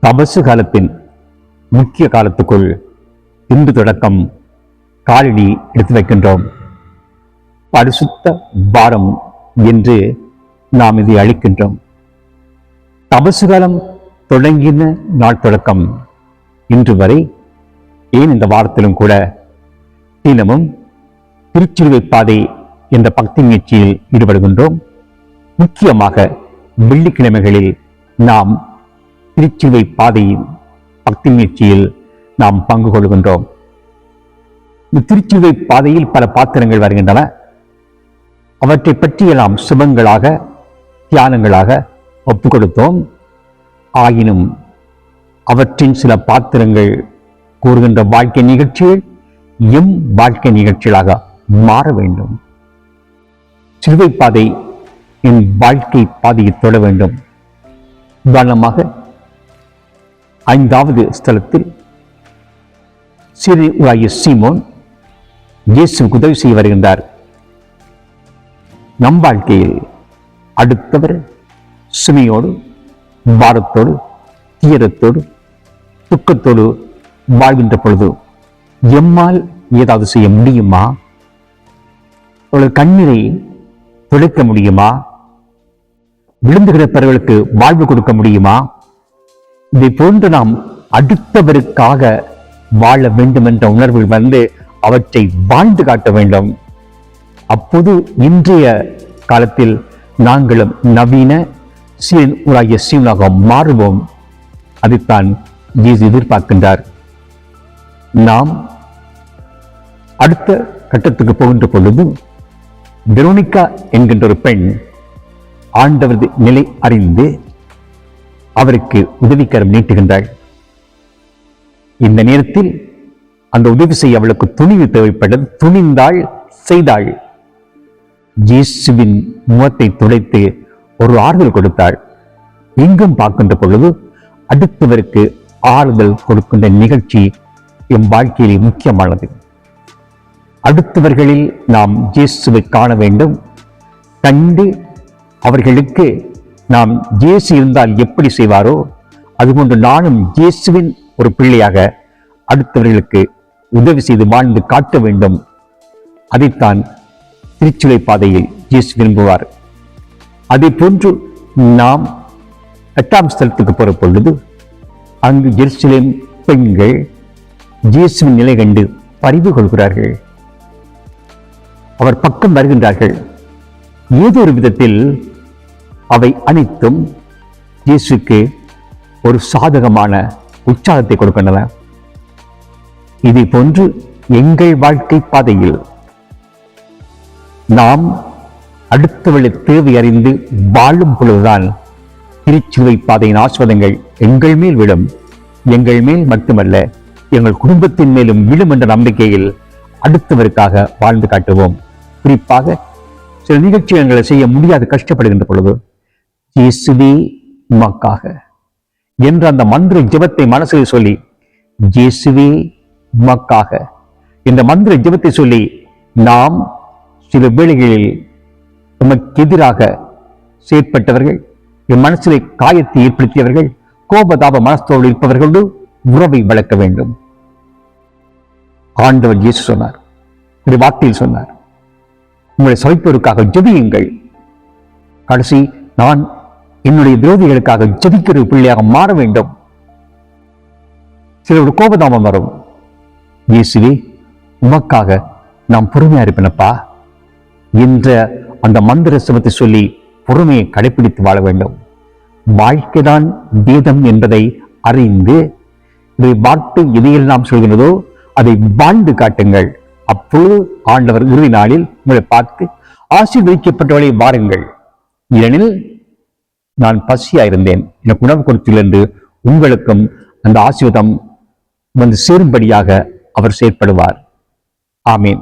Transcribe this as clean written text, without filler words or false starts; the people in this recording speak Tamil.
தபசு காலத்தின் முக்கிய காலத்துக்குள் இன்று தொடக்கம் காலடி எடுத்து வைக்கின்றோம். பரிசுத்த வாரம் என்று நாம் இதை அளிக்கின்றோம். தபசு காலம் தொடங்கின நாள் தொடக்கம் இன்று வரை, ஏன் இந்த வாரத்திலும் கூட தினமும் திருச்சிலுவை பாதை என்ற பக்தி முயற்சியில் ஈடுபடுகின்றோம். முக்கியமாக வெள்ளிக்கிழமைகளில் நாம் திருச்சிலுவை பாதையின் பக்தி முயற்சியில் நாம் பங்கு கொள்கின்றோம். இந்த திருச்சிலுவை பாதையில் பல பாத்திரங்கள் வருகின்றன. அவற்றை பற்றிய நாம் சுபங்களாக தியானங்களாக ஒப்புக் கொடுத்தோம். ஆயினும் அவற்றின் சில பாத்திரங்கள் கூறுகின்ற வாழ்க்கை நிகழ்ச்சிகள் எம் வாழ்க்கை நிகழ்ச்சிகளாக மாற வேண்டும். சிலுவை பாதை என் வாழ்க்கை பாதையை தொட வேண்டும். உதாரணமாக 5வது ஸ்தலத்தில் சிறுவராகிய சீமோன் இயேசுவுக்கு உதவி செய்ய வருகின்றார். நம் வாழ்க்கையில் அடுத்தவர் சுமையோடு, பாரத்தோடு, தீரத்தோடு, துக்கத்தோடு வாழ்கின்ற பொழுது எம்மால் ஏதாவது செய்ய முடியுமா? ஒரு கண்ணீரை துடைக்க முடியுமா? விழுந்து கிடப்பவர்களுக்கு வாழ்வு கொடுக்க முடியுமா? இதை போன்று நாம் அடுத்தவருக்காக வாழ வேண்டும் என்ற உணர்வில் வந்து அவற்றை வாழ்ந்து காட்ட வேண்டும். அப்போது இன்றைய காலத்தில் நாங்களும் நவீன சீராகிய சீனாக மாறுவோம். அதைத்தான் இயேசு எதிர்பார்க்கின்றார். நாம் அடுத்த கட்டத்துக்கு போகின்ற பொழுது வெரோனிகா என்கின்ற ஒரு பெண் ஆண்டவரது நிலை அறிந்து அவருக்கு உதவிக்கரம் நீட்டுகின்றாள். இந்த நேரத்தில் அந்த உதவி செய்ய அவளுக்கு துணிவு தேவைப்பட்டது. துணிந்தாள், செய்தாள். இயேசுவின் முகத்தை துடைத்து ஒரு ஆறுதல் கொடுத்தாள். எங்கும் பார்க்கின்ற பொழுது அடுத்தவருக்கு ஆறுதல் கொடுக்கின்ற நிகழ்ச்சி என் வாழ்க்கையிலே முக்கியமானது. அடுத்தவர்களில் நாம் இயேசுவை காண வேண்டும். கண்டு அவர்களுக்கு நாம் இயேசு இருந்தால் எப்படி செய்வாரோ அதுபோன்று நானும் இயேசுவின் ஒரு பிள்ளையாக அடுத்தவர்களுக்கு உதவி செய்து வாழ்ந்து காட்ட வேண்டும். அதைத்தான் திருச்சிலுவை பாதையில் இயேசு விரும்புவார். அதை போன்று நாம் 8ஆம் ஸ்தலத்துக்கு போற பொழுது அங்கு எருசலேம் பெண்கள் இயேசுவின் நிலை கண்டு பரிவு கொள்கிறார்கள். அவர் பக்கம் வருகின்றார்கள். ஏதோ ஒரு விதத்தில் அவை அனைத்தும் இயேசுக்கு ஒரு சாதகமான உற்சாகத்தை கொடுக்கின்றன. இதை போன்று எங்கள் வாழ்க்கை பாதையில் நாம் அடுத்தவளை தேவை அறிந்து வாழும் பொழுதுதான் திருச்சிலுவை பாதையின் ஆஸ்வாதங்கள் எங்கள் மேல் விடும். எங்கள் மேல் மட்டுமல்ல, எங்கள் குடும்பத்தின் மேலும் விடும் என்ற நம்பிக்கையில் அடுத்தவருக்காக வாழ்ந்து காட்டுவோம். குறிப்பாக சில நிகழ்ச்சிகளை செய்ய முடியாது கஷ்டப்படுகின்ற பொழுது இயேசுவே உமக்காக என்ற அந்த மந்திர ஜெபத்தை மனசில் சொல்லி, இயேசுவே உமக்காக இந்த மந்திர ஜெபத்தை சொல்லி நாம் சில வேளைகளில் நமக்கு எதிராக செயற்பட்டவர்கள், என் மனசிலே காயத்தை ஏற்படுத்தியவர்கள், கோபதாப மனசோடு இருப்பவர்களோடு உறவை வளர்க்க வேண்டும். ஆண்டவர் இயேசு சொன்னார், இந்த வார்த்தையில் சொன்னார், உங்களை சபிப்பவருக்காக ஜெபியுங்கள். கடைசி நான் என்னுடைய விரோதிகளுக்காக ஜெபிக்கிற பிள்ளையாக மாற வேண்டும். சிலருடைய கோபதாபம் வரும். இயேசுவே உமக்காக நாம் பொறுமையா இருப்பேனப்பா என்ற அந்த மந்திர சபத்தை சொல்லி பொறுமையை கடைபிடித்து வாழ வேண்டும். வாழ்க்கைதான் வேதம் என்பதை அறிந்து இதை வார்த்தை எதையில் நாம் சொல்கிறதோ அதை வாழ்ந்து காட்டுங்கள். அப்பொழுது ஆண்டவர் இறுதி நாளில் உங்களை பார்த்து ஆசீர்வதிக்கப்பட்டவளை வாருங்கள், ஏனெனில் நான் பசியாயிருந்தேன், எனக்கு உணவு கொடுத்தீர்கள் என்று உங்களுக்கும் அந்த ஆசீர்வாதம் வந்து சேரும்படியாக அவர் செயற்படுவார். ஆமீன்.